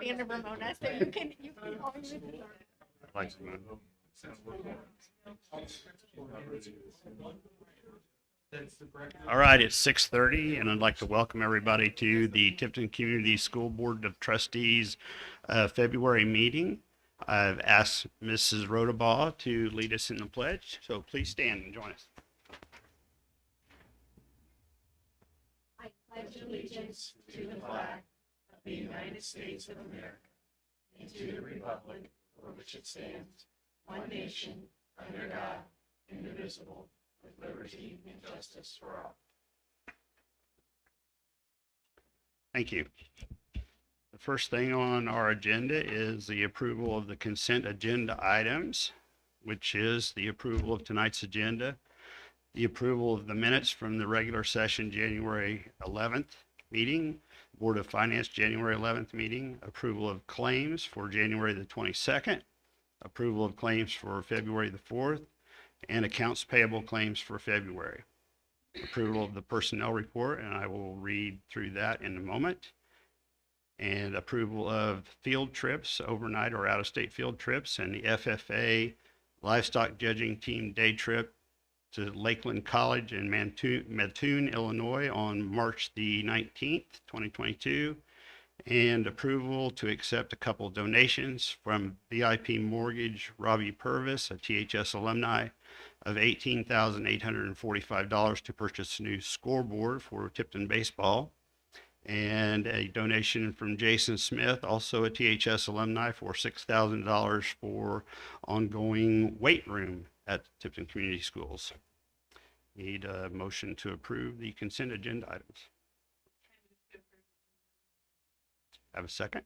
Anna Ramona, so you can always. Like, all right, it's 6:30, and I'd like to welcome everybody to the Tifton Community School Board of Trustees February meeting. I've asked Mrs. Rodabaugh to lead us in the pledge, so please stand and join us. I pledge allegiance to the flag of the United States of America and to the republic for which it stands, one nation, under God, indivisible, with liberty and justice for all. Thank you. The first thing on our agenda is the approval of the consent agenda items, which is the approval of tonight's agenda, the approval of the minutes from the regular session January 11th meeting, Board of Finance January 11th meeting, approval of claims for January the 22nd, approval of claims for February the 4th, and accounts payable claims for February. Approval of the personnel report, and I will read through that in a moment. And approval of field trips, overnight or out-of-state field trips, and the FFA livestock judging team day trip to Lakeland College in Mattoon, Illinois on March the 19th, 2022. And approval to accept a couple donations from VIP Mortgage, Robbie Purvis, a THS alumni, of $18,845 to purchase a new scoreboard for Tipton baseball, and a donation from Jason Smith, also a THS alumni, for $6,000 for ongoing weight room at Tipton Community Schools. Need a motion to approve the consent agenda items. Have a second?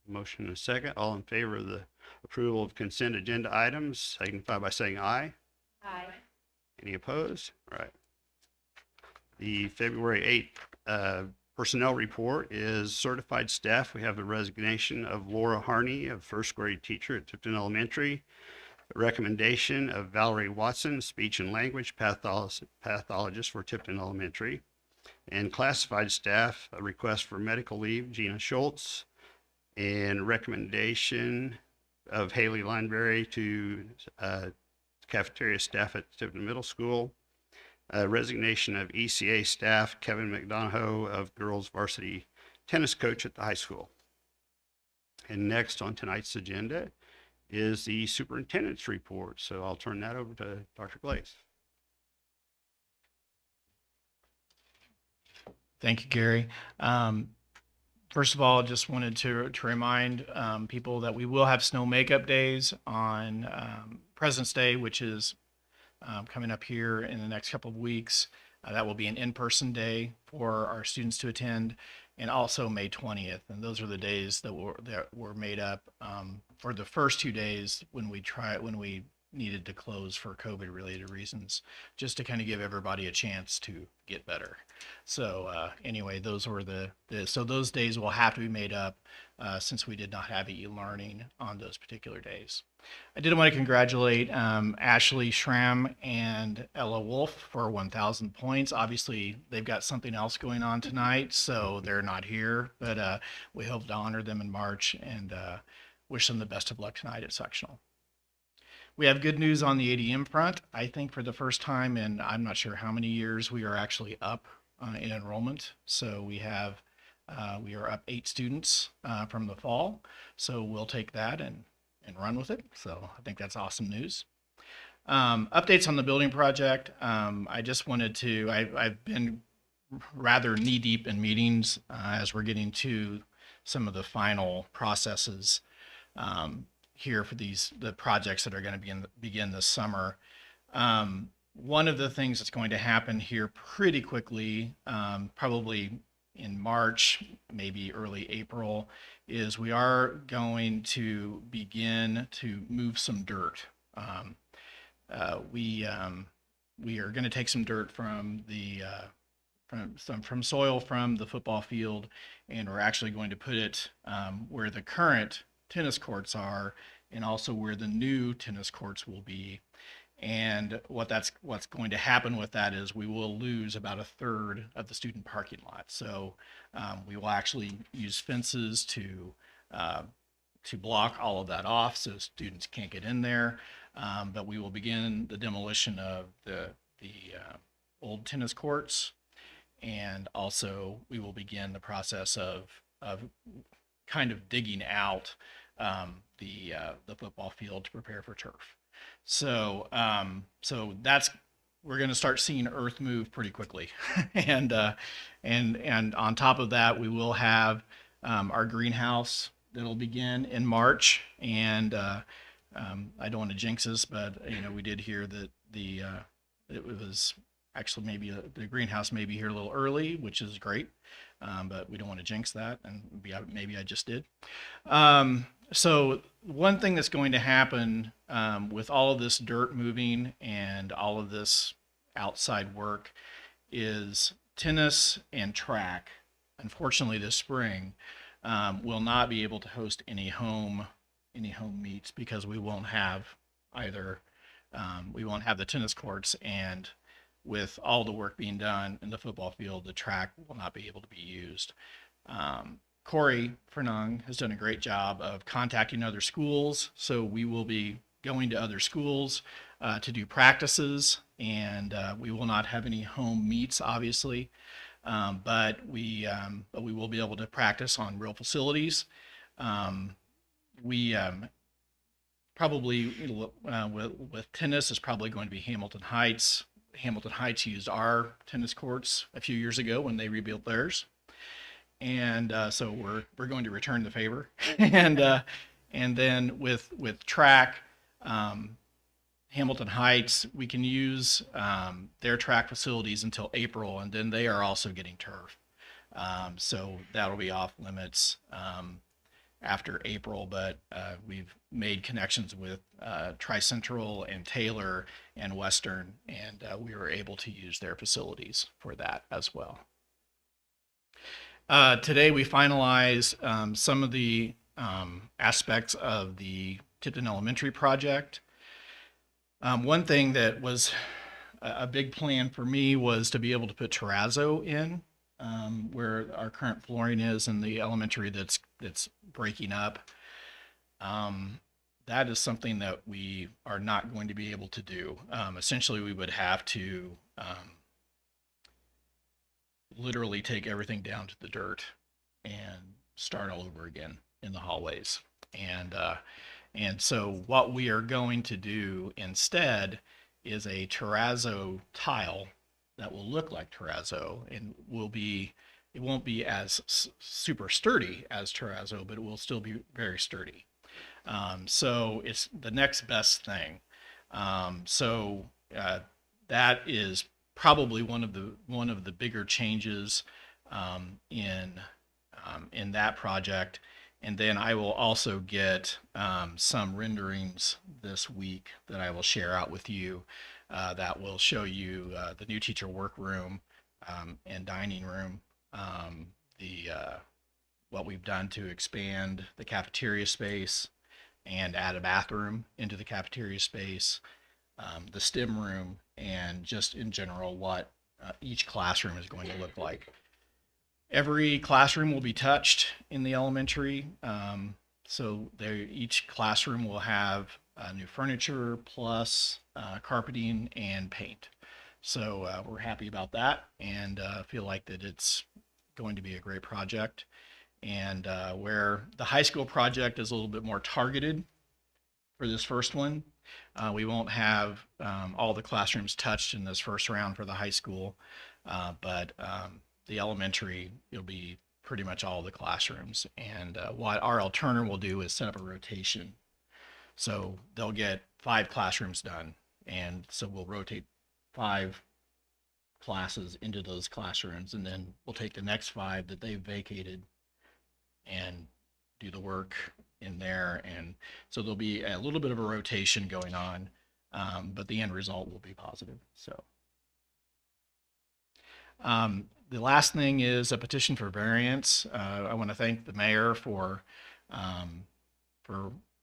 Motion and a second. All in favor of the approval of consent agenda items, signify by saying aye. Aye. Any opposed? All right. The February 8th personnel report is certified staff. We have the resignation of Laura Harney, a first grade teacher at Tipton Elementary. A recommendation of Valerie Watson, speech and language pathologist for Tipton Elementary. And classified staff, a request for medical leave, Gina Schultz, and recommendation of Haley Lineberry to cafeteria staff at Tipton Middle School. Resignation of ECA staff, Kevin McDonough, of girls varsity tennis coach at the high school. And next on tonight's agenda is the superintendent's report. So I'll turn that over to Dr. Glaze. Thank you, Gary. First of all, just wanted to remind people that we will have snow makeup days on President's Day, which is coming up here in the next couple of weeks. That will be an in-person day for our students to attend, and also May 20th. And those are the days that were made up for the first 2 days when we needed to close for COVID-related reasons, just to kind of give everybody a chance to get better. So anyway, those were so those days will have to be made up since we did not have e-learning on those particular days. I did want to congratulate Ashley Schramm and Ella Wolf for 1,000 points. Obviously, they've got something else going on tonight, so they're not here, but we hope to honor them in March and wish them the best of luck tonight at sectional. We have good news on the ADM front. I think for the first time in I'm not sure how many years, we are actually up in enrollment. So we are up 8 students from the fall. So we'll take that and run with it. So I think that's awesome news. Updates on the building project. I just wanted to, I've been rather knee deep in meetings as we're getting to some of the final processes here for the projects that are going to begin this summer. One of the things that's going to happen here pretty quickly, probably in March, maybe early April, is we are going to begin to move some dirt. We are going to take some dirt from the from soil from the football field, and we're actually going to put it where the current tennis courts are, and also where the new tennis courts will be. And what's going to happen with that is we will lose about 1/3 of the student parking lot. So we will actually use fences to to block all of that off so students can't get in there. But we will begin the demolition of the old tennis courts, and also we will begin the process of kind of digging out the football field to prepare for turf. So that's, we're going to start seeing earth move pretty quickly, and on top of that, we will have our greenhouse that'll begin in March, and I don't want to jinx this, but we did hear that it was actually maybe the greenhouse may be here a little early, which is great, but we don't want to jinx that, and maybe I just did. So one thing that's going to happen with all of this dirt moving and all of this outside work is tennis and track, unfortunately this spring, will not be able to host any home meets because we won't have either. We won't have the tennis courts, and with all the work being done in the football field, the track will not be able to be used. Corey Fernung has done a great job of contacting other schools, so we will be going to other schools to do practices, and we will not have any home meets, obviously, but we will be able to practice on real facilities. We probably with tennis is probably going to be Hamilton Heights. Hamilton Heights used our tennis courts a few years ago when they rebuilt theirs, and so we're going to return the favor. And then with track, Hamilton Heights, we can use their track facilities until April, and then they are also getting turf, so that'll be off limits after April, but we've made connections with Tri-Central and Taylor and Western, and we were able to use their facilities for that as well. Today we finalized some of the aspects of the Tipton Elementary project. One thing that was a big plan for me was to be able to put terrazzo in where our current flooring is in the elementary that's breaking up. That is something that we are not going to be able to do. Essentially, we would have to literally take everything down to the dirt and start all over again in the hallways. And so what we are going to do instead is a terrazzo tile that will look like terrazzo, and it won't be as super sturdy as terrazzo, but it will still be very sturdy. So it's the next best thing. That is probably one of the bigger changes in that project. And then I will also get some renderings this week that I will share out with you that will show you the new teacher workroom and dining room, what we've done to expand the cafeteria space and add a bathroom into the cafeteria space, the STEM room, and just in general what each classroom is going to look like. Every classroom will be touched in the elementary. So each classroom will have new furniture plus carpeting and paint. So we're happy about that, and feel like that it's going to be a great project. And where the high school project is a little bit more targeted for this first one, we won't have all the classrooms touched in this first round for the high school, but the elementary, it'll be pretty much all the classrooms. And what our alternator will do is set up a rotation. So they'll get 5 classrooms done. And so we'll rotate 5 classes into those classrooms, and then we'll take the next 5 that they've vacated and do the work in there. And so there'll be a little bit of a rotation going on, but the end result will be positive. So the last thing is a petition for variance. I want to thank the mayor for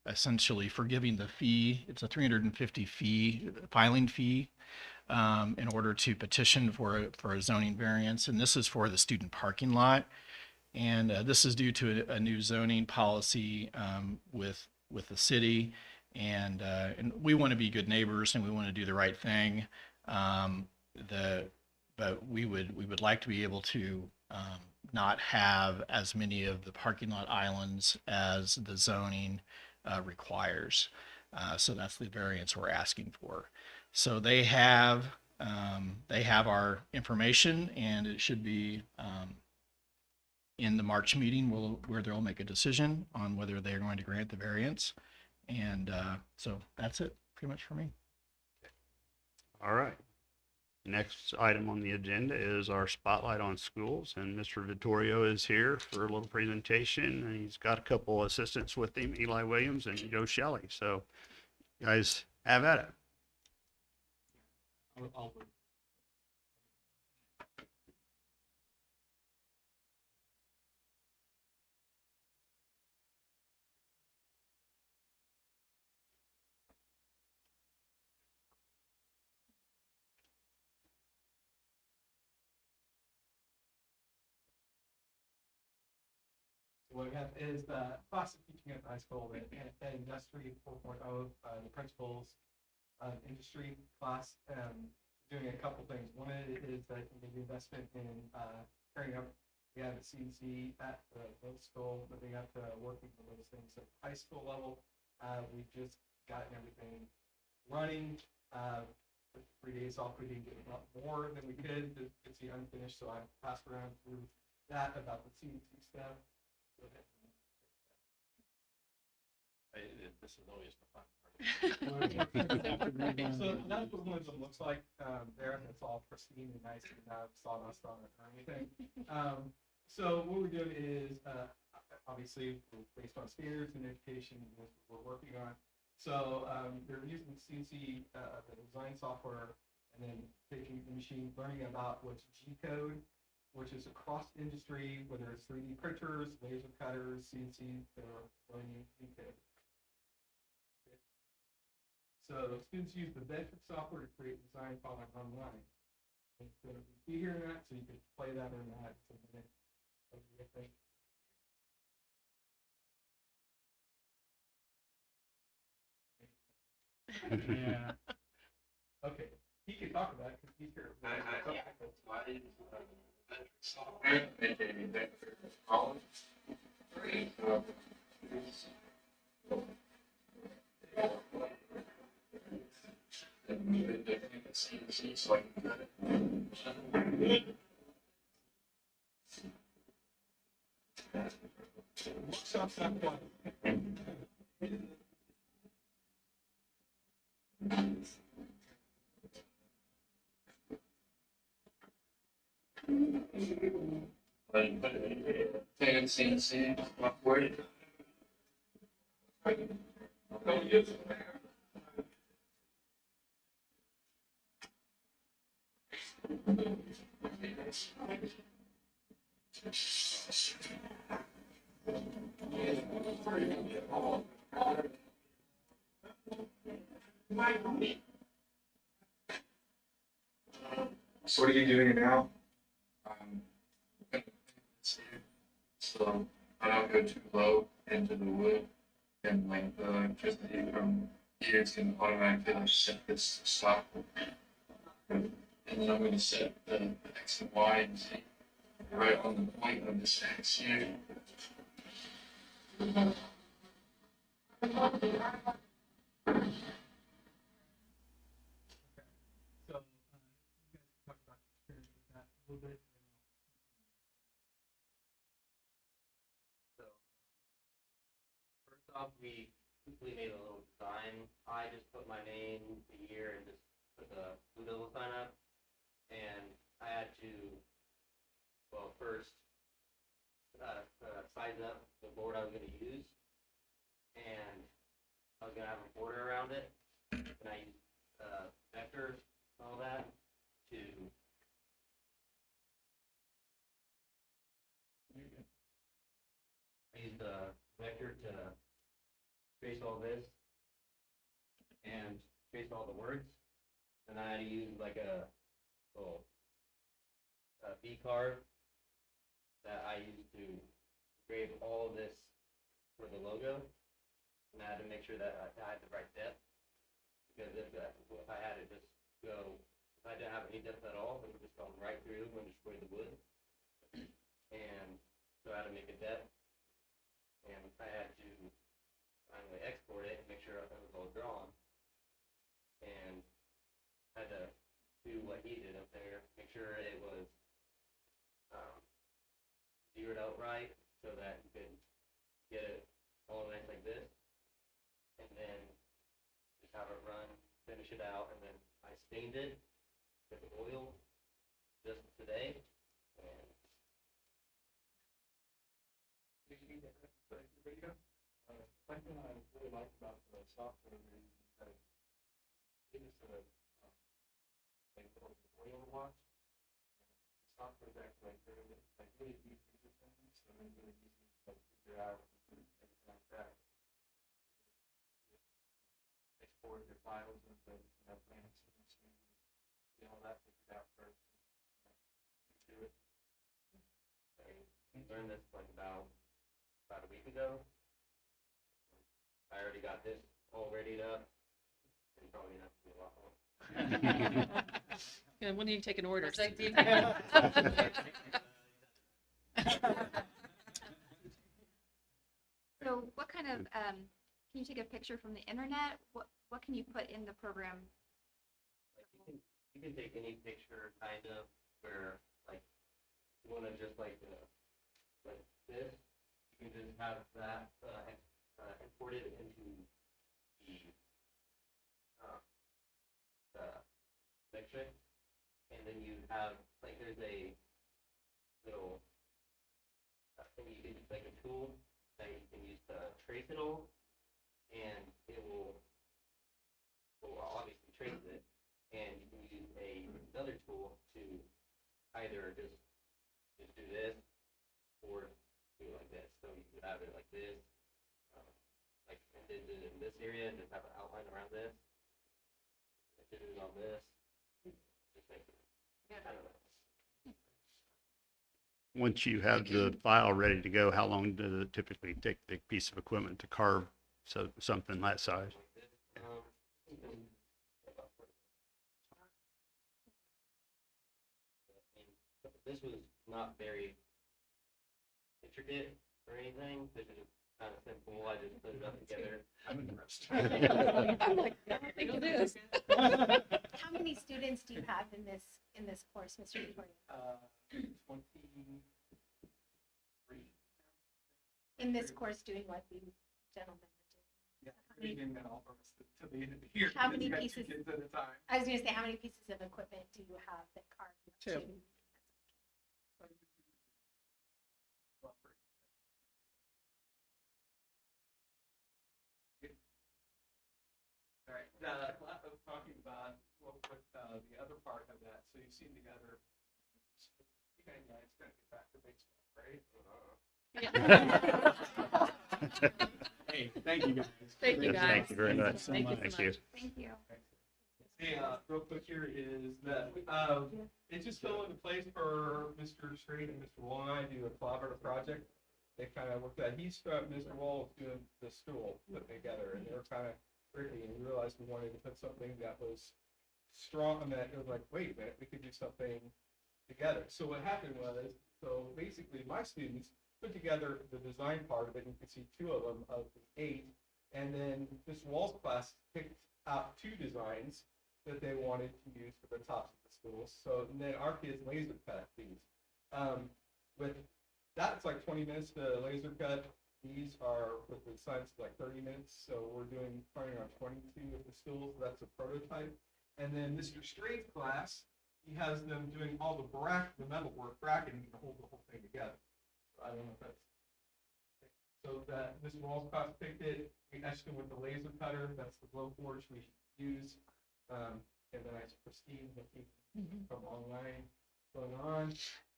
essentially forgiving the fee. It's a $350 filing fee in order to petition for a zoning variance, and this is for the student parking lot. And this is due to a new zoning policy with the city, and we want to be good neighbors and we want to do the right thing. But we would like to be able to not have as many of the parking lot islands as the zoning requires. So that's the variance we're asking for. So they have our information, and it should be in the March meeting where they'll make a decision on whether they're going to grant the variance. And so that's it pretty much for me. All right. Next item on the agenda is our spotlight on schools, and Mr. Vittorio is here for a little presentation, and he's got a couple assistants with him, Eli Williams and Joe Shelley. So guys, have at it. What we have is the class of teaching at the high school, and industry 4.0, the principals industry class, doing a couple things. One is that the investment in carrying up. We have a CNC at the middle school, but they got to working for those things at the high school level. We just gotten everything running. With 3 days off, we did a lot more than we could. It's the unfinished, so I passed around through that about the CNC stuff. This is always the fun part. So that's what one of them looks like there. It's all pristine and nice and not sawdust on it or anything. So what we're doing is obviously based on standards and education, that's what we're working on. So they're using CNC, the design software, and then taking the machine, learning about what's G code, which is across industry, whether it's 3D printers, laser cutters, CNC, they're learning G code. Okay. So students use the Metric software to create design files online. It's going to be here in that, so you can play that or not. It's a minute. Yeah. Okay. He can talk about it because he's here. Software, making vector columns. So I can cut it. CNC software. So what are you doing now? So I don't go too low into the wood, and like the electricity from here is going to automatically like set this to stop. And then I'm going to set the X and Y and Z right on the point of this X here. So you guys can talk about your experience with that a little bit. So, first off, we quickly made a little design. I just put my name, the year, and just put the Blue Devil sign up. And I had to, well, first size up the board I was going to use. And I was going to have a border around it. And I used vector and all that to use the vector to trace all this and trace all the words. And I had to use like a little V carve that I used to grade all of this for the logo, and I had to make sure that I had the right depth, because if I had to just go, if I didn't have any depth at all, it would just go right through and destroy the wood. And so I had to make a depth, and I had to finally export it and make sure it was all drawn, and had to do what he did up there, make sure it was zeroed out right so that you could get it all nice like this, and then just have it run, finish it out, and then I stained it with oil just today, and Something I really like about the software is that it gives us a oil to watch. The software is actually really user friendly, so it's really easy to figure out everything like that. Export your files and plans and get all that figured out first. Do it. I learned this like about a week ago. I already got this all readied up, and probably not to be a lot more. Yeah, when are you taking orders? So what kind of, can you take a picture from the internet? What can you put in the program? Like you can take any picture kind of where like you want to just like this, you can just have that imported into the section, and then you have like there's a little thing you can use, like a tool that you can use to trace it all, and it will obviously trace it, and you can use another tool to either just do this or do it like this. So you could have it like this, like I did it in this area, and just have an outline around this. I did it on this. Just like, I don't know. Once you have the file ready to go, how long does it typically take the piece of equipment to carve something that size? Like this. This was not very intricate or anything. This is kind of simple. I just put it up together. I'm impressed. I'm like, look at this. How many students do you have in this course, Mr. Victoria? 23. In this course, doing what these gentlemen are doing? Yeah, reading that all from us to the end of the year. How because many you got 2 pieces? kids at a time. I was going to say, how many pieces of equipment do you have that carve? Two. All right, I was talking about the other part of that. So you've seen the other, you guys going to get back to baseball, right? Hey, thank you guys. Thank you, guys. Thank you very much. Thank you so Thank you. much. Thank you. Hey, real quick here is that it just fell into place for Mr. Straight and Mr. Wall and I do a collaborative project. They kind of worked out. Mr. Wall was doing the stool put together, and they were kind of tricky. And we realized we wanted to put something that was strong, and that it was like, wait a minute, we could do something together. So what happened was, so basically my students put together the design part of it. You can see 2 of them of the 8, and then Mr. Wall's class picked out 2 designs that they wanted to use for the tops of the stools. So and then our kids laser cut these. With that, it's like 20 minutes to laser cut. These are with the signs like 30 minutes. So we're running on 22 of the stools. That's a prototype. And then Mr. Straight's class, he has them doing all the metal work, bracketing to hold the whole thing together. So I don't know if that's. So that Mr. Wall's class picked it. We etched it with the laser cutter. That's the blow forge we use. And then I pristine looking from online going on.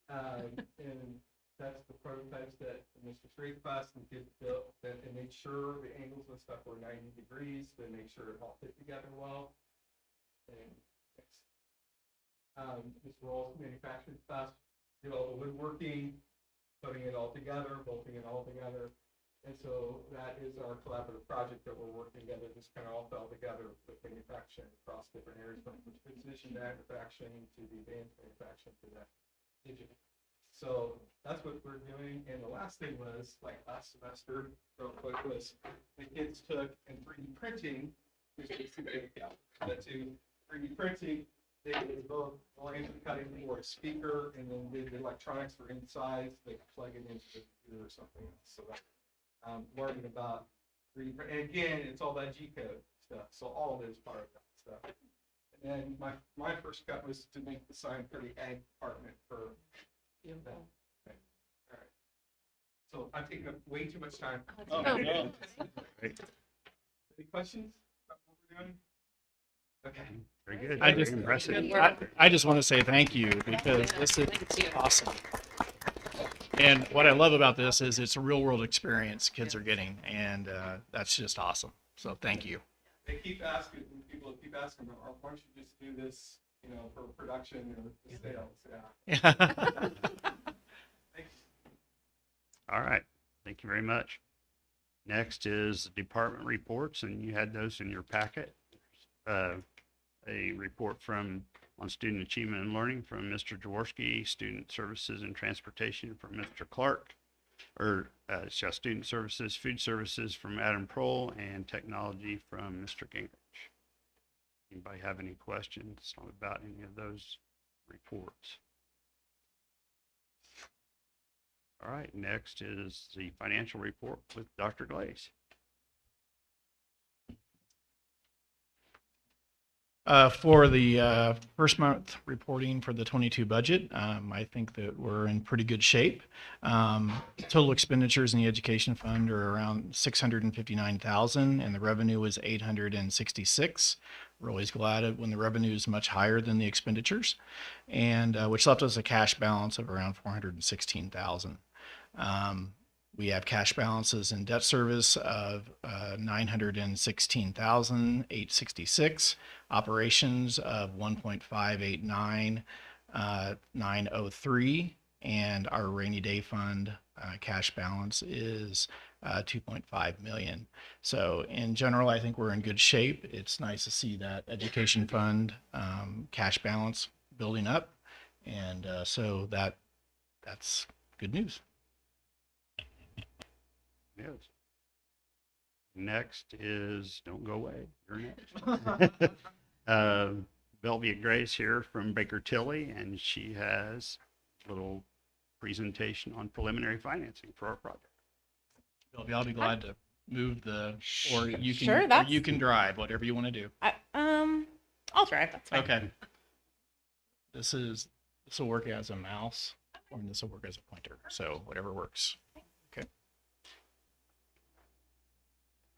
And that's the prototypes that Mr. Straight's class and kids built and made sure the angles and stuff were 90 degrees. They made sure it all fit together well. And Mr. Wall's manufacturing class did all the woodworking, putting it all together, bolting it all together. And so that is our collaborative project that we're working together, just kind of all fell together with manufacturing across different areas, from precision manufacturing to the advanced manufacturing to that digital. So that's what we're doing. And the last thing was, like last semester, real quick, was the kids took and 3D printing, which is the two 3D printing. They did both laser cutting for a speaker, and then did the electronics for inside, so they could plug it into the computer or something else. So that learning about 3D print. And again, it's all that G-code stuff. So all of it is part of that stuff. And then my first cut was to make the sign for the ag department for that. Okay. All right. So I'm taking up way too much time. Oh, no. Any questions about what we're doing? Okay. Very good. I Very just- impressive. I just want to say thank you because this is awesome. And what I love about this is it's a real world experience kids are getting, and that's just awesome. So thank you. They keep asking, people keep asking, why don't you just do this, for production or sales? Yeah. Thanks. All right. Thank you very much. Next is department reports, and you had those in your packet. A report on student achievement and learning from Mr. Jaworski, student services and transportation from Mr. Clark, student services, food services from Adam Prohl, and technology from Mr. Gingrich. Anybody have any questions about any of those reports? All right, next is the financial report with Dr. Glaze. For the first month reporting for the 22 budget, I think that we're in pretty good shape. Total expenditures in the education fund are around 659,000, and the revenue is 866. We're always glad when the revenue is much higher than the expenditures, and which left us a cash balance of around 416,000. We have cash balances in debt service of 916,866, operations of 1.589903, and our rainy day fund cash balance is 2.5 million. So in general, I think we're in good shape. It's nice to see that education fund cash balance building up, and so that's good news. Yes. Next is, don't go away, you're next. Belvia Grace here from Baker Tilly, and she has a little presentation on preliminary financing for our project. I'll be glad to move or you can, Sure, or you can drive, whatever you want to do. I'll drive. That's fine. Okay. This will work as a mouse, or this will work as a pointer. So whatever works. Okay.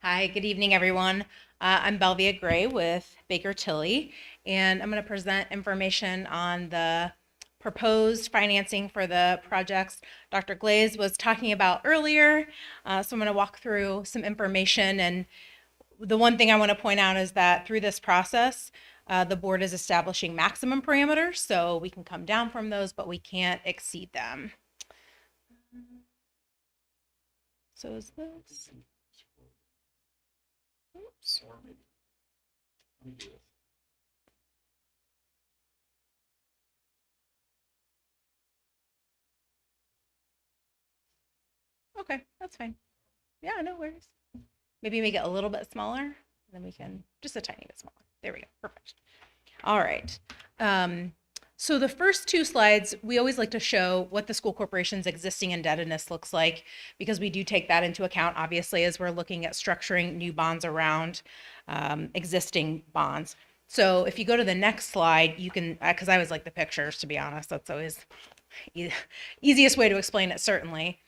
Hi, good evening, everyone. I'm Belvia Gray with Baker Tilly, and I'm going to present information on the proposed financing for the projects Dr. Glaze was talking about earlier. So I'm going to walk through some information, and the one thing I want to point out is that through this process, the board is establishing maximum parameters, so we can come down from those, but we can't exceed them. So is this? Oops. Or maybe. Let me do this. Okay, that's fine. Yeah, no worries. Maybe make it a little bit smaller, then we can, just a tiny bit smaller. There we go, perfect. All right. So the first two slides, we always like to show what the school corporation's existing indebtedness looks like, because we do take that into account, obviously, as we're looking at structuring new bonds around existing bonds. So if you go to the next slide, you can, because I always like the pictures, to be honest, that's always easiest way to explain it, certainly.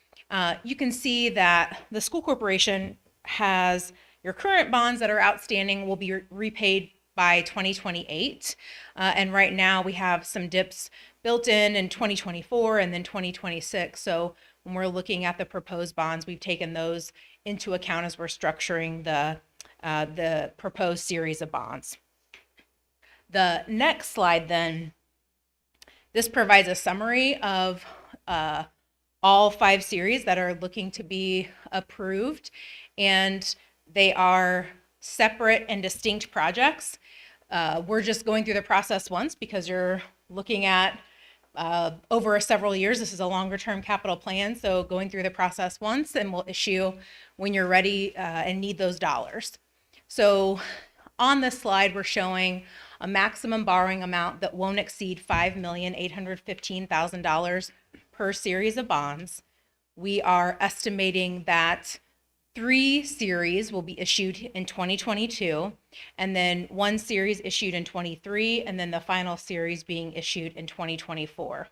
You can see that the school corporation has your current bonds that are outstanding will be repaid by 2028. And right now we have some dips built in 2024 and then 2026. So when we're looking at the proposed bonds, we've taken those into account as we're structuring the proposed series of bonds. The next slide then, this provides a summary of all 5 series that are looking to be approved, and they are separate and distinct projects. We're just going through the process once because you're looking at over several years. This is a longer term capital plan, so going through the process once, and we'll issue when you're ready and need those dollars. So on this slide, we're showing a maximum borrowing amount that won't exceed $5,815,000 per series of bonds. We are estimating that 3 series will be issued in 2022, and then 1 series issued in 23, and then the final series being issued in 2024.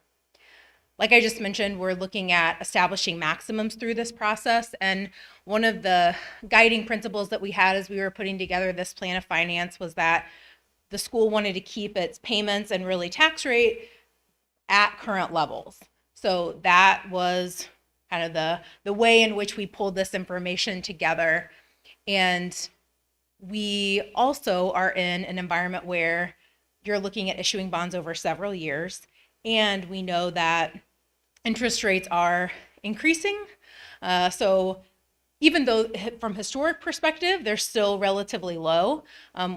Like I just mentioned, we're looking at establishing maximums through this process, and one of the guiding principles that we had as we were putting together this plan of finance was that the school wanted to keep its payments and really tax rate at current levels. So that was kind of the way in which we pulled this information together. And we also are in an environment where you're looking at issuing bonds over several years, and we know that interest rates are increasing. So even though from historic perspective, they're still relatively low,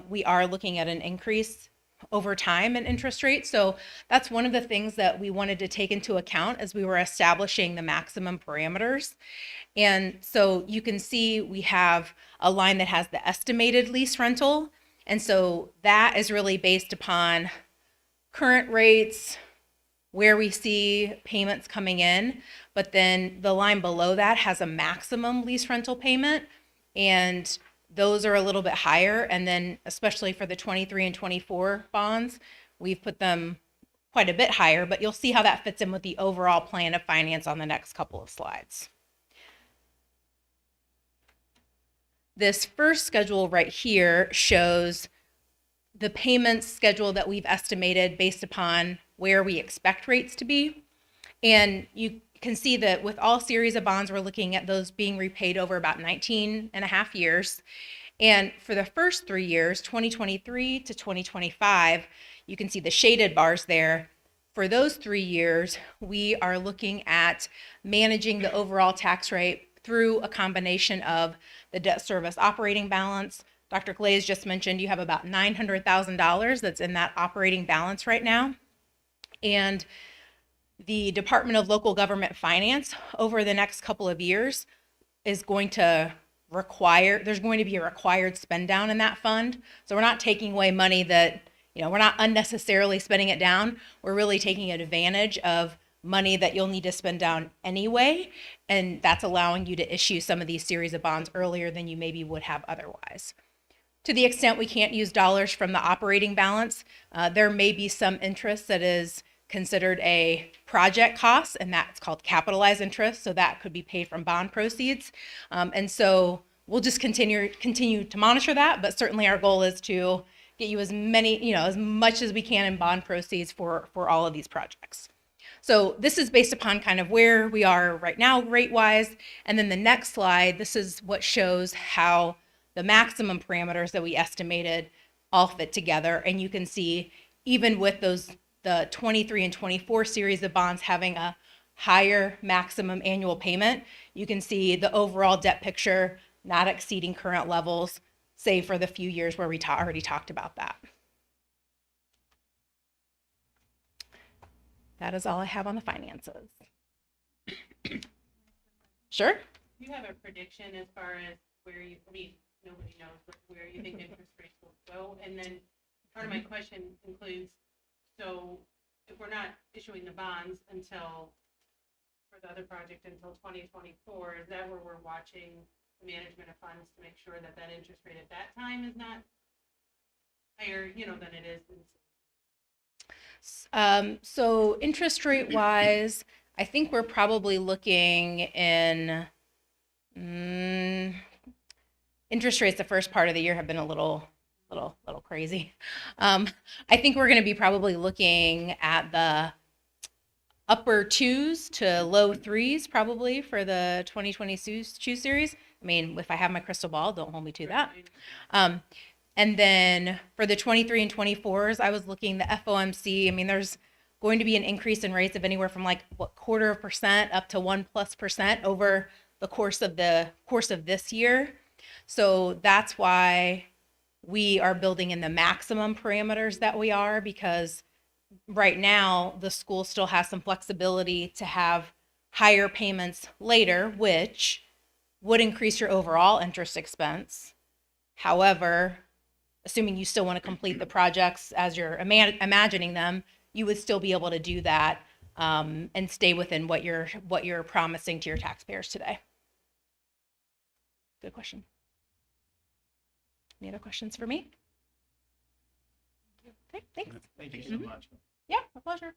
we are looking at an increase over time in interest rates. So that's one of the things that we wanted to take into account as we were establishing the maximum parameters. And so you can see we have a line that has the estimated lease rental. And so that is really based upon current rates, where we see payments coming in. But then the line below that has a maximum lease rental payment, and those are a little bit higher. And then especially for the 23 and 24 bonds, we've put them quite a bit higher, but you'll see how that fits in with the overall plan of finance on the next couple of slides. This first schedule right here shows the payments schedule that we've estimated based upon where we expect rates to be. And you can see that with all series of bonds, we're looking at those being repaid over about 19 and a half years. And for the first 3 years, 2023 to 2025, you can see the shaded bars there. For those 3 years, we are looking at managing the overall tax rate through a combination of the debt service operating balance. Dr. Glaze just mentioned you have about $900,000 that's in that operating balance right now. And the Department of Local Government Finance over the next couple of years is going to there's going to be a required spend down in that fund. So we're not taking away money that, we're not unnecessarily spending it down. We're really taking advantage of money that you'll need to spend down anyway. And that's allowing you to issue some of these series of bonds earlier than you maybe would have otherwise. To the extent we can't use dollars from the operating balance, there may be some interest that is considered a project cost, and that's called capitalized interest. So that could be paid from bond proceeds. And so we'll just continue to monitor that, but certainly our goal is to get you as much as we can in bond proceeds for all of these projects. So this is based upon kind of where we are right now rate-wise. And then the next slide, this is what shows how the maximum parameters that we estimated all fit together. And you can see even with the 23 and 24 series of bonds having a higher maximum annual payment, you can see the overall debt picture not exceeding current levels, save for the few years where we already talked about that. That is all I have on the finances. Sure. Do you have a prediction as far as where nobody knows, but where you think interest rates will go? And then part of my question includes, so if we're not issuing the bonds for the other project until 2024, is that where we're watching the management of funds to make sure that interest rate at that time is not higher, than it is? So interest rate wise, I think we're probably looking in interest rates the first part of the year have been a little crazy. I think we're going to be probably looking at the upper 2s to low 3s probably for the 2022 series. I mean, if I have my crystal ball, don't hold me to that. And then for the 23 and 24s, I was looking the FOMC. I mean, there's going to be an increase in rates of anywhere from like what 0.25% up to 1+% over the course of this year. So that's why we are building in the maximum parameters that we are, because right now the school still has some flexibility to have higher payments later, which would increase your overall interest expense. However, assuming you still want to complete the projects as you're imagining them, you would still be able to do that and stay within what you're promising to your taxpayers today. Good question. Any other questions for me? Okay, thanks. Thank you so much. Yeah, my pleasure.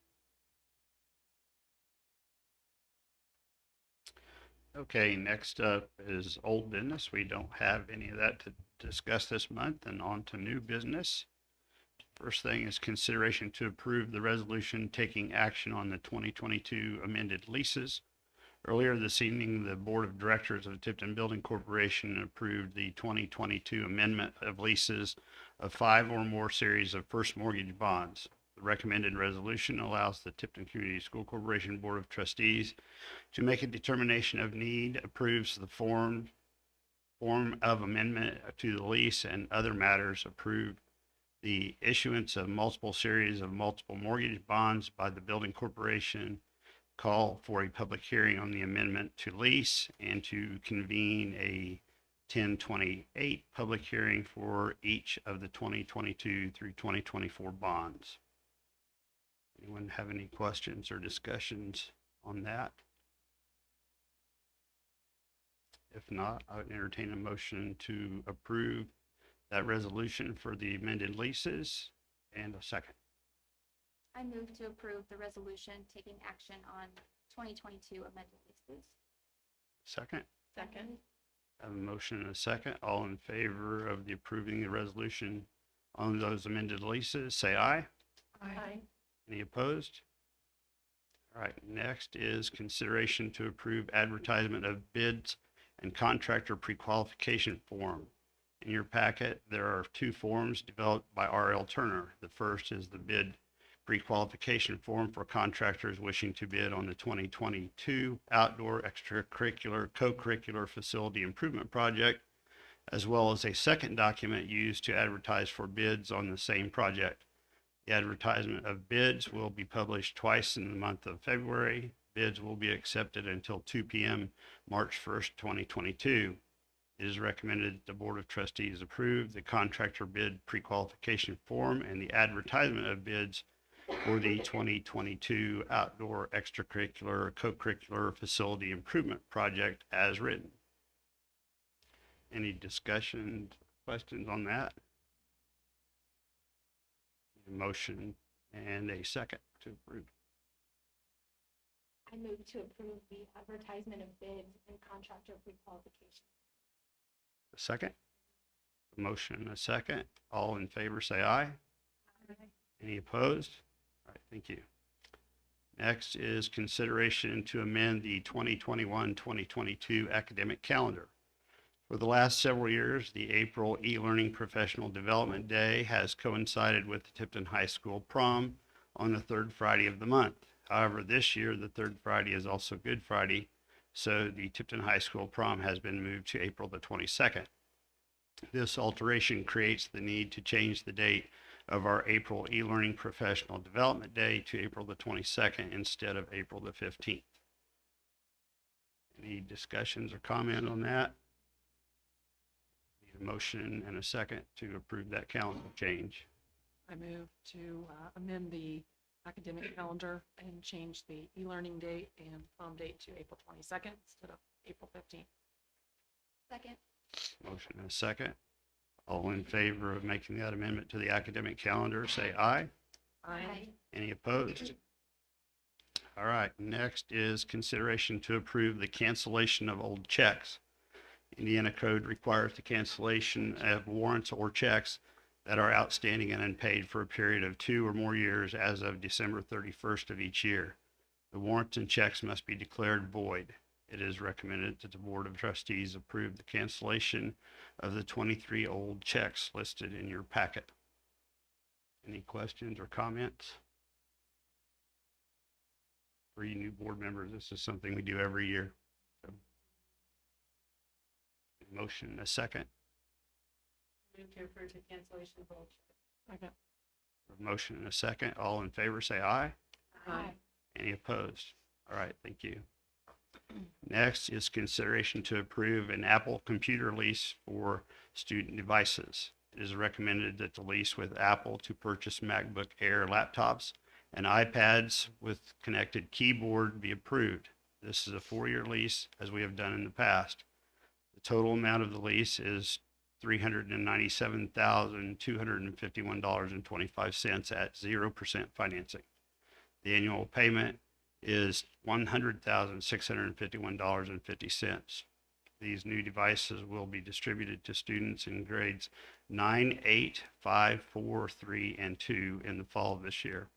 Okay, next up is old business. We don't have any of that to discuss this month, and on to new business. First thing is consideration to approve the resolution taking action on the 2022 amended leases. Earlier this evening, the Board of Directors of Tipton Building Corporation approved the 2022 amendment of leases of 5 or more series of first mortgage bonds. The recommended resolution allows the Tipton Community School Corporation Board of Trustees to make a determination of need, approves the form of amendment to the lease, and other matters approved the issuance of multiple series of multiple mortgage bonds by the building corporation, call for a public hearing on the amendment to lease, and to convene a 1028 public hearing for each of the 2022 through 2024 bonds. Anyone have any questions or discussions on that? If not, I would entertain a motion to approve that resolution for the amended leases, and a second. I move to approve the resolution taking action on 2022 amended leases. Second. Second. I have a motion and a second. All in favor of the approving the resolution on those amended leases, say aye. Aye. Any opposed? All right, next is consideration to approve advertisement of bids and contractor pre-qualification form. In your packet, there are 2 forms developed by R.L. Turner. The first is the bid pre-qualification form for contractors wishing to bid on the 2022 outdoor extracurricular co-curricular facility improvement project, as well as a second document used to advertise for bids on the same project. The advertisement of bids will be published twice in the month of February. Bids will be accepted until 2 p.m. March 1st, 2022. It is recommended that the Board of Trustees approve the contractor bid pre-qualification form and the advertisement of bids for the 2022 outdoor extracurricular co-curricular facility improvement project as written. Any discussion, questions on that? A motion and a second to approve. I move to approve the advertisement of bids and contractor pre-qualification. A second. A motion and a second. All in favor say aye. Aye. Any opposed? All right, thank you. Next is consideration to amend the 2021-2022 academic calendar. For the last several years, the April e-learning professional development day has coincided with the Tipton High School prom on the 3rd Friday of the month. However, this year, the 3rd Friday is also Good Friday, so the Tipton High School prom has been moved to April the 22nd. This alteration creates the need to change the date of our April e-learning professional development day to April the 22nd instead of April the 15th. Any discussions or comment on that? Need a motion and a second to approve that calendar change. I move to amend the academic calendar and change the e-learning date and prom date to April 22nd instead of April 15th. Second. Motion and a second. All in favor of making that amendment to the academic calendar, say aye. Aye. Any opposed? All right, next is consideration to approve the cancellation of old checks. Indiana Code requires the cancellation of warrants or checks that are outstanding and unpaid for a period of 2 or more years as of December 31st of each year. The warrants and checks must be declared void. It is recommended that the Board of Trustees approve the cancellation of the 23 old checks listed in your packet. Any questions or comments? For you new board members, this is something we do every year. So, motion and a second. Move to approve the cancellation of old checks. A motion and a second. All in favor, say aye. Aye. Any opposed? All right, thank you. Next is consideration to approve an Apple computer lease for student devices. It is recommended that the lease with Apple to purchase MacBook Air laptops and iPads with connected keyboard be approved. This is a 4-year lease, as we have done in the past. The total amount of the lease is $397,251.25 at 0% financing. The annual payment is $100,651.50. These new devices will be distributed to students in grades 9, 8, 5, 4, 3, and 2 in the fall of this year.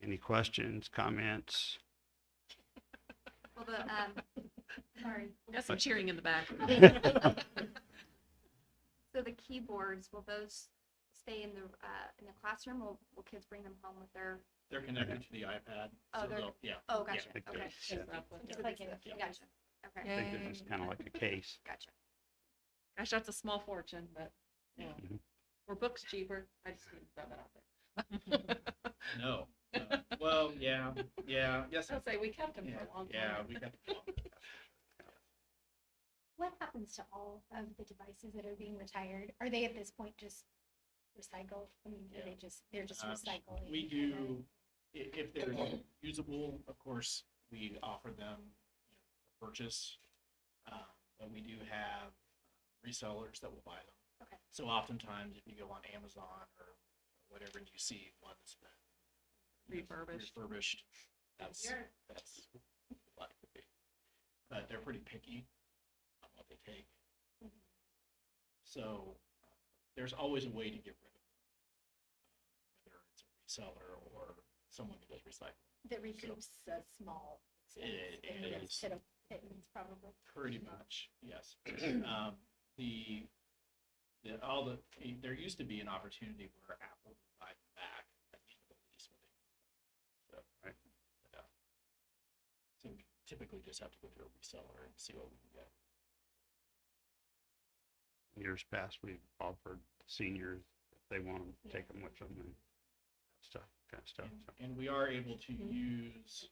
Any questions, comments? Well, sorry. Got some cheering in the back. So the keyboards, will those stay in the classroom? Will kids bring them home with their? They're connected to the iPad. Oh, so they're- they'll- yeah. Oh, gotcha. think Okay. that's- So like this is- in- Gotcha. I Okay. think this is kind of like a case. Gotcha. Gosh, that's a small fortune, but, you know, Mhm. were books cheaper? I just need to throw that out there. No. Well, yeah, yes. I'll say, we kept them for Yeah, a long time. yeah, we got. What happens to all of the devices that are being retired? Are they at this point just recycled? I mean, Yeah. they're just recycling? We do, if they're usable, of course, we offer them for purchase. But we do have resellers that will buy them. Okay. So oftentimes, if you go on Amazon or whatever, and you see one that's been refurbished, that's what it could be. But they're pretty picky on what they take. So there's always a way to get rid of them, whether it's a reseller or someone who does recycling. That recoups a small expense. It and gets is. to the pittance probably. Pretty much, yes. There used to be an opportunity where Apple would buy them back at the end of the lease. So, Right. yeah. So we typically just have to go through a reseller and see what we can get. In years past, we've offered seniors, if they want them, take them with them and kind of stuff. So, And we are able to use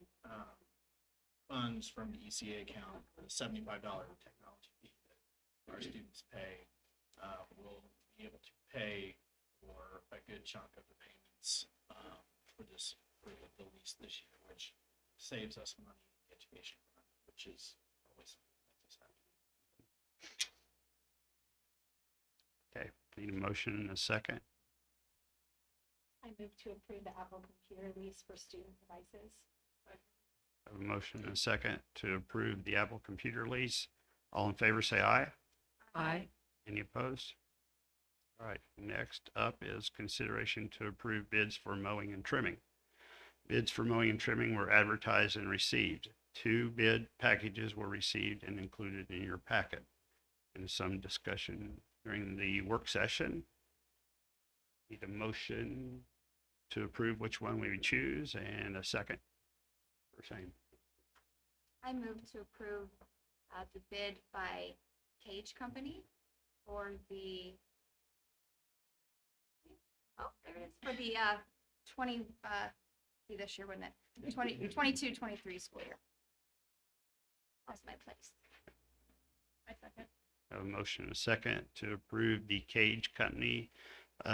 funds from the ECA account, the $75 technology fee that our students pay. We'll be able to pay for a good chunk of the payments for the lease this year, which saves us money in the education fund, which is always something that makes us happy. okay, need a motion and a second. I move to approve the Apple computer lease for student devices. I have a motion and a second to approve the Apple computer lease. All in favor, say aye. Aye. Any opposed? All right, next up is consideration to approve bids for mowing and trimming. Bids for mowing and trimming were advertised and received. 2 bid packages were received and included in your packet. And some discussion during the work session. Need a motion to approve which one we would choose and a second for same. I move to approve the bid by Cage Company for the, oh, there it is, for the 20, be this year, wouldn't it? 22-23 school year. Lost my place. I second. I have a motion and a second to approve the Cage Company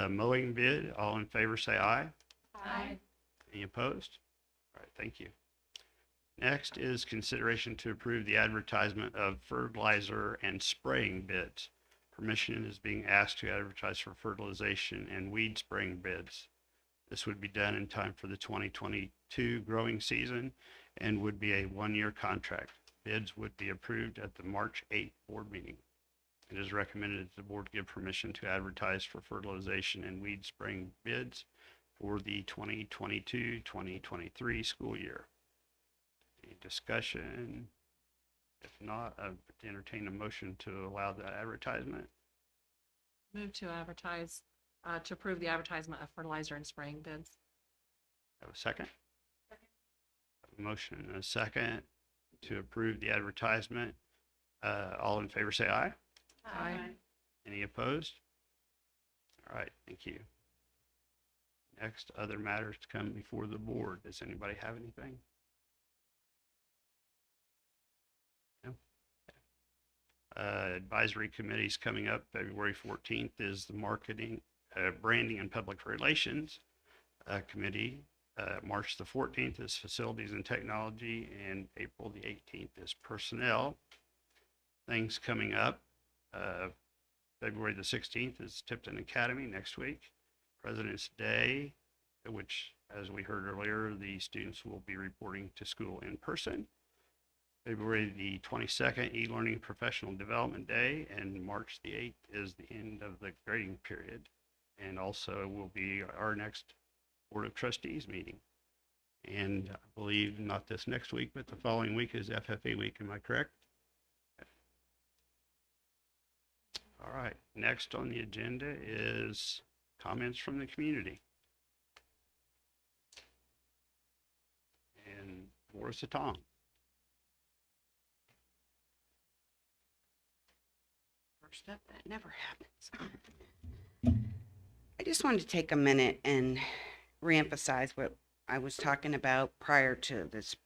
mowing bid. All in favor, say aye. Aye. Any opposed? All right, thank you. Next is consideration to approve the advertisement of fertilizer and spraying bids. Permission is being asked to advertise for fertilization and weed spraying bids. This would be done in time for the 2022 growing season and would be a 1-year contract. Bids would be approved at the March 8th board meeting. It is recommended that the board give permission to advertise for fertilization and weed spraying bids for the 2022-2023 school year. Any discussion? If not, I would entertain a motion to allow the advertisement. Move to advertise, to approve the advertisement of fertilizer and spraying bids. Have a second? Motion and a second to approve the advertisement. All in favor say aye. Aye. Any opposed? All right, thank you. Next, other matters to come before the board. Does anybody have anything? No? Advisory committees coming up. February 14th is the marketing, branding and public relations committee. March the 14th is facilities and technology, and April the 18th is personnel. Things coming up. February the 16th is Tipton Academy next week. President's Day, which, as we heard earlier, the students will be reporting to school in person. February the 22nd, e-learning professional development day, and March the 8th is the end of the grading period, and also will be our next Board of Trustees meeting. And I believe not this next week, but the following week is FFA week. Am I correct? All right, next on the agenda is comments from the community. And Morris Atong. First up, that never happens. I just wanted to take a minute and reemphasize what I was talking about prior to this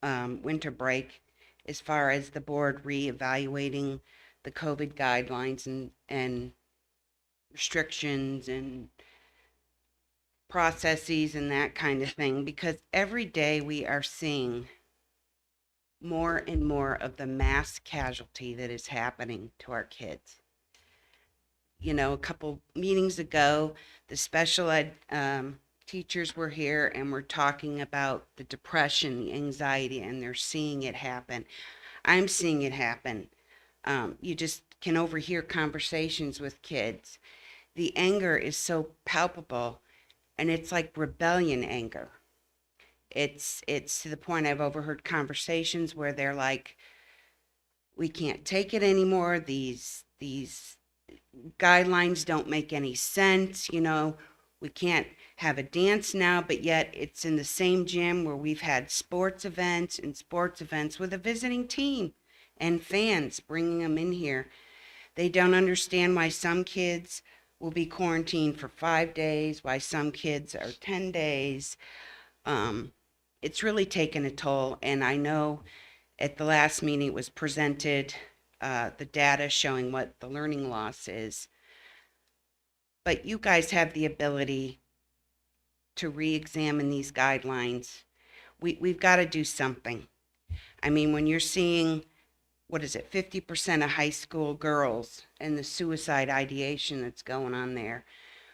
winter break, as far as the board reevaluating the COVID guidelines and restrictions and processes and that kind of thing, because every day we are seeing more and more of the mass casualty that is happening to our kids. You know, a couple meetings ago, the special ed teachers were here and we're talking about the depression, the anxiety, and they're seeing it happen. I'm seeing it happen. You just can overhear conversations with kids. The anger is so palpable, and it's like rebellion anger. It's to the point I've overheard conversations where they're like, we can't take it anymore. These guidelines don't make any sense. You know, we can't have a dance now, but yet it's in the same gym where we've had sports events with a visiting team and fans, bringing them in here. They don't understand why some kids will be quarantined for 5 days, why some kids are 10 days. It's really taken a toll, and I know at the last meeting it was presented, the data showing what the learning loss is. But you guys have the ability to re-examine these guidelines. We've got to do something. I mean, when you're seeing, 50% of high school girls and the suicide ideation that's going on there.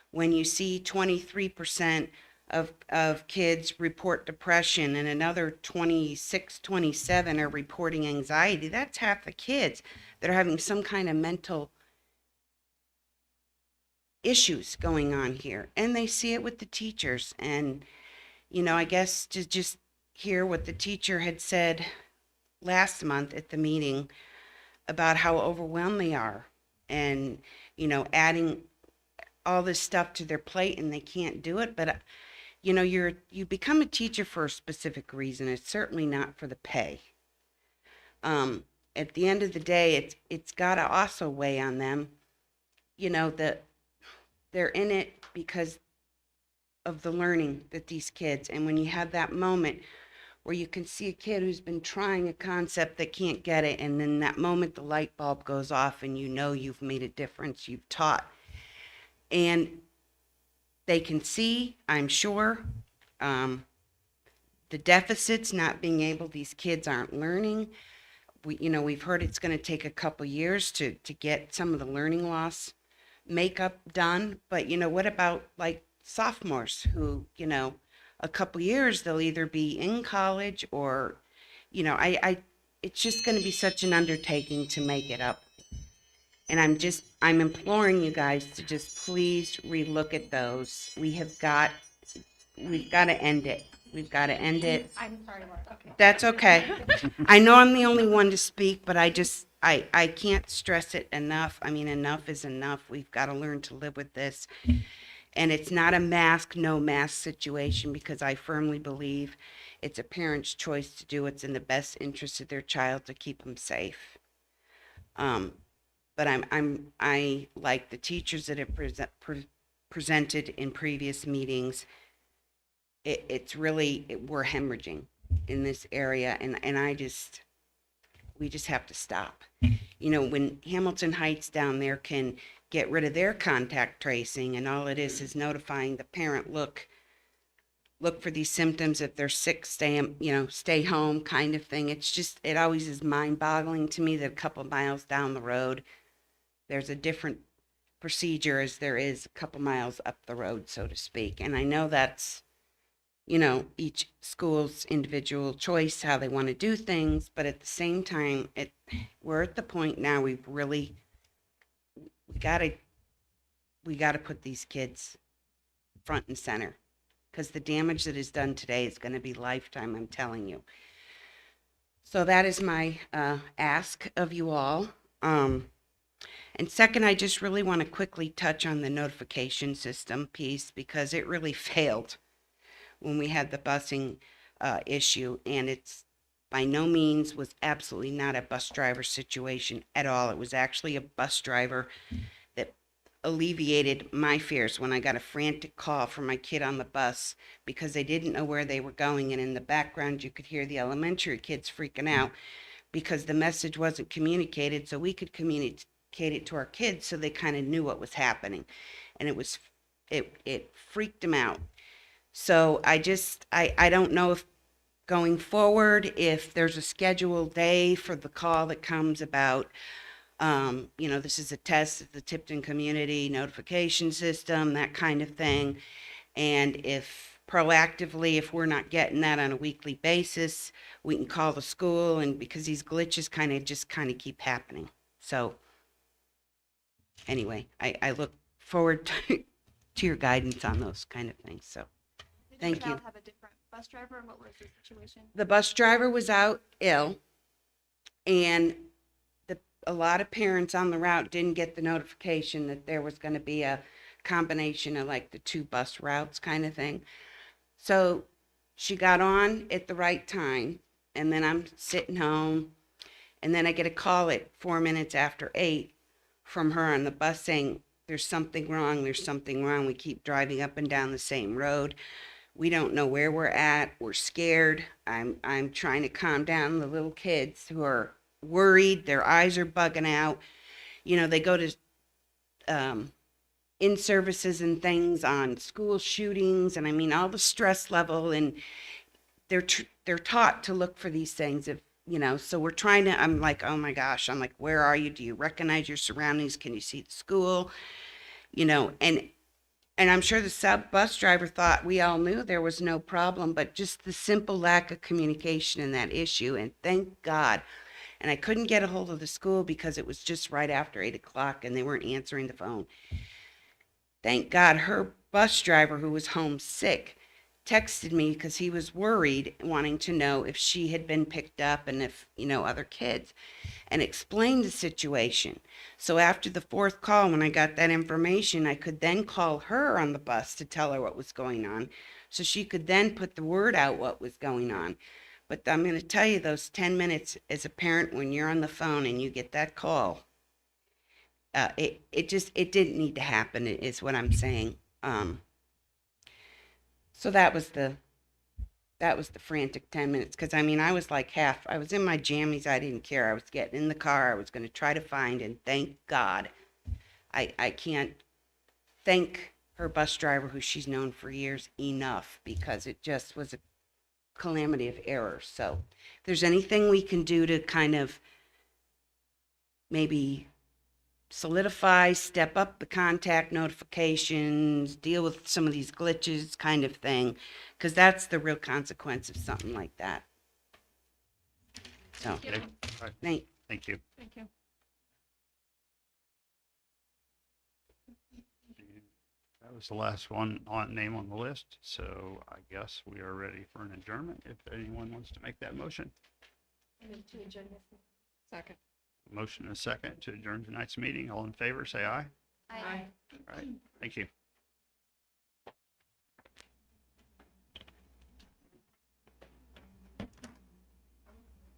When you see 23% of kids report depression and another 26, 27 are reporting anxiety, that's half the kids that are having some kind of mental issues going on here. And they see it with the teachers. And, you know, I guess to just hear what the teacher had said last month at the meeting about how overwhelmed they are and, you know, adding all this stuff to their plate and they can't do it. But, you know, you become a teacher for a specific reason. It's certainly not for the pay. At the end of the day, it's got to also weigh on them, you know, that they're in it because of the learning that these kids, and when you have that moment where you can see a kid who's been trying a concept that can't get it, and then that moment the light bulb goes off and you know you've made a difference, you've taught. And they can see, I'm sure, the deficits, not being able, these kids aren't learning. We've heard it's going to take a couple years to get some of the learning loss makeup done. But, you know, what about like sophomores who, you know, a couple years they'll either be in college or, you know, it's just going to be such an undertaking to make it up. And I'm imploring you guys to just please relook at those. We've got to end it. We've got to end it. I'm sorry, Laura. Okay. That's okay. I know I'm the only one to speak, but I can't stress it enough. I mean, enough is enough. We've got to learn to live with this. And it's not a mask, no mask situation, because I firmly believe it's a parent's choice to do what's in the best interest of their child to keep them safe. But I like the teachers that have presented in previous meetings. It's really, we're hemorrhaging in this area, and we just have to stop. You know, when Hamilton Heights down there can get rid of their contact tracing, and all it is notifying the parent, look for these symptoms. If they're sick, stay home kind of thing. It's just, it always is mind-boggling to me that a couple miles down the road, there's a different procedure as there is a couple miles up the road, so to speak. And I know that's, you know, each school's individual choice, how they want to do things, but at the same time, we're at the point now we gotta put these kids front and center, because the damage that is done today is going to be lifetime, I'm telling you. So that is my ask of you all. And second, I just really want to quickly touch on the notification system piece, because it really failed when we had the busing issue, and it's by no means was absolutely not a bus driver situation at all. It was actually a bus driver that alleviated my fears when I got a frantic call from my kid on the bus because they didn't know where they were going, and in the background you could hear the elementary kids freaking out because the message wasn't communicated, so we could communicate it to our kids so they kind of knew what was happening, and it freaked them out. So I don't know if going forward, if there's a scheduled day for the call that comes about, you know, this is a test of the Tipton community notification system, that kind of thing. And if proactively, if we're not getting that on a weekly basis, we can call the school, and because these glitches kind of keep happening. So anyway, I look forward to your guidance on those kind of things. So thank you. Did your child have a different bus driver? What was the situation? The bus driver was out ill, and a lot of parents on the route didn't get the notification that there was going to be a combination of like the two bus routes kind of thing. So she got on at the right time, and then I'm sitting home, and then I get a call at 4 minutes after 8 from her on the bus saying, there's something wrong, we keep driving up and down the same road. We don't know where we're at. We're scared. I'm trying to calm down the little kids who are worried. Their eyes are bugging out. You know, they go to in-services and things on school shootings, and I mean all the stress level, and they're taught to look for these things. If you know, so we're trying to. I'm like, oh my gosh. I'm like, where are you? Do you recognize your surroundings? Can you see the school? You know, and I'm sure the bus driver thought we all knew there was no problem, but just the simple lack of communication in that issue. And thank God. And I couldn't get a hold of the school because it was just right after 8 o'clock and they weren't answering the phone. Thank God her bus driver, who was home sick, texted me because he was worried, wanting to know if she had been picked up and if, you know, other kids, and explained the situation. So after the 4th call, when I got that information, I could then call her on the bus to tell her what was going on, so she could then put the word out what was going on. But I'm going to tell you, those 10 minutes as a parent, when you're on the phone and you get that call, it didn't need to happen, is what I'm saying. So that was the frantic 10 minutes. Because, I mean, I was like I was in my jammies. I didn't care. I was getting in the car. I was going to try to find, and thank God, I can't thank her bus driver, who she's known for years, enough, because it just was a calamity of error. So if there's anything we can do to kind of maybe solidify, step up the contact notifications, deal with some of these glitches kind of thing, because that's the real consequence of something like that. So, Okay. All right. Thank you. Thank you. That was the last name on the list, so I guess we are ready for an adjournment if anyone wants to make that motion. To adjourn this. Second. Motion and a second to adjourn tonight's meeting. All in favor, say aye. Aye. All right. Thank you.